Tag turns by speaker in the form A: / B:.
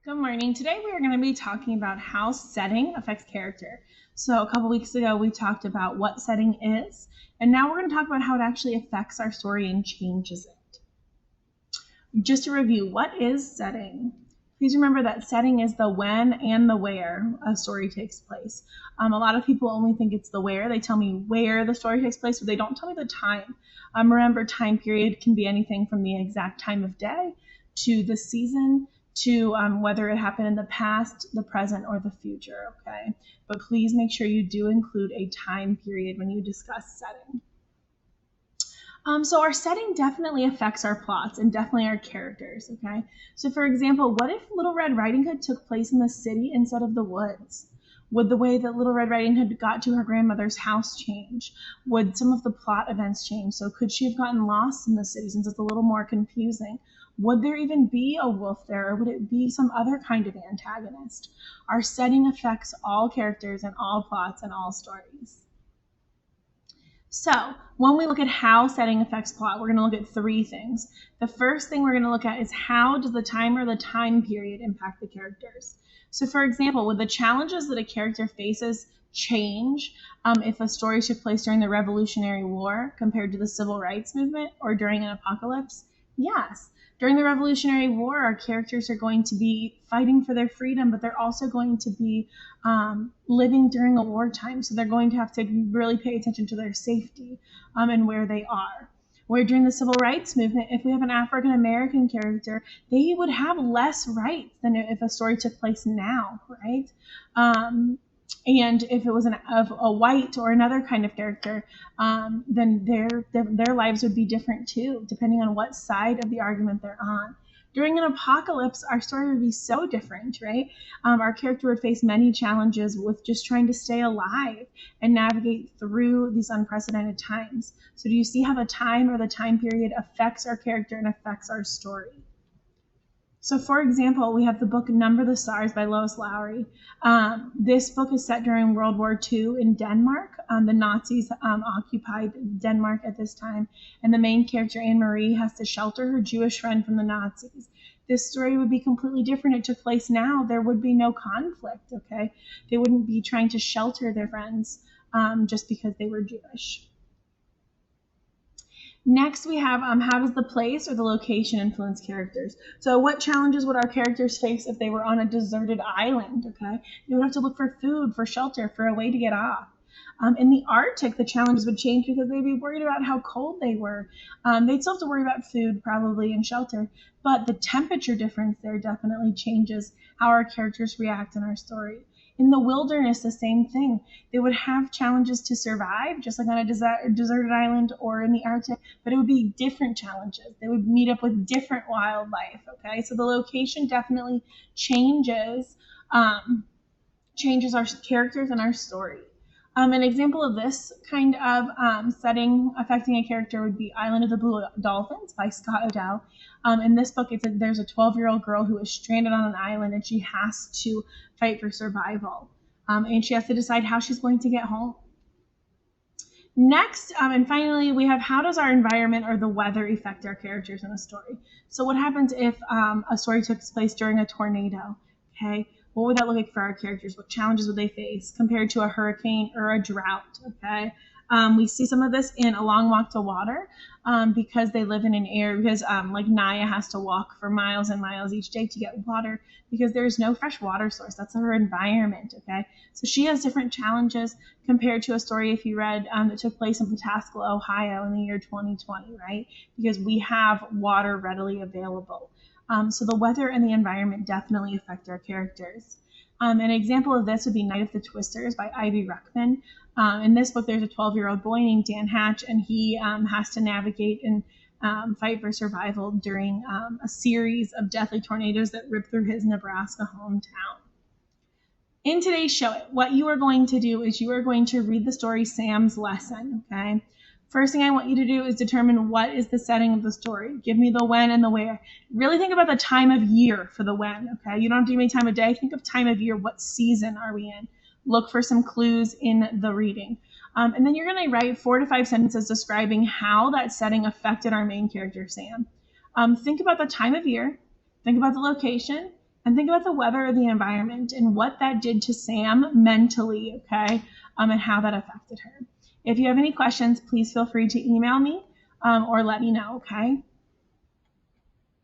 A: Good morning. Today we are going to be talking about how setting affects character. So a couple weeks ago we talked about what setting is, and now we're going to talk about how it actually affects our story and changes it. Just to review, what is setting? Please remember that setting is the when and the where a story takes place. A lot of people only think it's the where. They tell me where the story takes place, but they don't tell me the time. Remember, time period can be anything from the exact time of day to the season to whether it happened in the past, the present, or the future, okay? But please make sure you do include a time period when you discuss setting. So our setting definitely affects our plots and definitely our characters, okay? So for example, what if Little Red Riding Hood took place in the city instead of the woods? Would the way that Little Red Riding Hood got to her grandmother's house change? Would some of the plot events change? So could she have gotten lost in the city since it's a little more confusing? Would there even be a wolf there, or would it be some other kind of antagonist? Our setting affects all characters and all plots and all stories. So when we look at how setting affects plot, we're going to look at three things. The first thing we're going to look at is how does the time or the time period impact the characters? So for example, would the challenges that a character faces change if a story took place during the Revolutionary War compared to the Civil Rights Movement or during an apocalypse? Yes. During the Revolutionary War, our characters are going to be fighting for their freedom, but they're also going to be living during a wartime. So they're going to have to really pay attention to their safety and where they are. Where during the Civil Rights Movement, if we have an African-American character, they would have less rights than if a story took place now, right? And if it was of a white or another kind of character, then their lives would be different too, depending on what side of the argument they're on. During an apocalypse, our story would be so different, right? Our character would face many challenges with just trying to stay alive and navigate through these unprecedented times. So do you see how the time or the time period affects our character and affects our story? So for example, we have the book Number the Stars by Lois Lowry. This book is set during World War II in Denmark. The Nazis occupied Denmark at this time, and the main character, Anne-Marie, has to shelter her Jewish friend from the Nazis. This story would be completely different. It took place now. There would be no conflict, okay? They wouldn't be trying to shelter their friends just because they were Jewish. Next, we have how does the place or the location influence characters? So what challenges would our characters face if they were on a deserted island, okay? They would have to look for food, for shelter, for a way to get off. In the Arctic, the challenges would change because they'd be worried about how cold they were. They'd still have to worry about food probably and shelter, but the temperature difference there definitely changes how our characters react in our story. In the wilderness, the same thing. They would have challenges to survive, just like on a deserted island or in the Arctic, but it would be different challenges. They would meet up with different wildlife, okay? So the location definitely changes our characters and our story. An example of this kind of setting affecting a character would be Island of the Blue Dolphins by Scott O'Dell. In this book, there's a 12-year-old girl who is stranded on an island, and she has to fight for survival. And she has to decide how she's going to get home. Next, and finally, we have how does our environment or the weather affect our characters in a story? So what happens if a story took place during a tornado, okay? What would that look like for our characters? What challenges would they face compared to a hurricane or a drought, okay? We see some of this in A Long Walk to Water because they live in an area, because like Naya has to walk for miles and miles each day to get water because there's no fresh water source. That's her environment, okay? So she has different challenges compared to a story if you read that took place in Pataskala, Ohio in the year 2020, right? Because we have water readily available. So the weather and the environment definitely affect our characters. An example of this would be Night of the Twisters by Ivy Ruckman. In this book, there's a 12-year-old boy named Dan Hatch, and he has to navigate and fight for survival during a series of deathly tornadoes that rip through his Nebraska hometown. In today's show, what you are going to do is you are going to read the story Sam's Lesson, okay? First thing I want you to do is determine what is the setting of the story. Give me the when and the where. Really think about the time of year for the when, okay? You don't have to give me time of day. Think of time of year. What season are we in? Look for some clues in the reading. And then you're going to write 4 to 5 sentences describing how that setting affected our main character, Sam. Think about the time of year. Think about the location. And think about the weather or the environment and what that did to Sam mentally, okay, and how that affected her. If you have any questions, please feel free to email me or let me know, okay?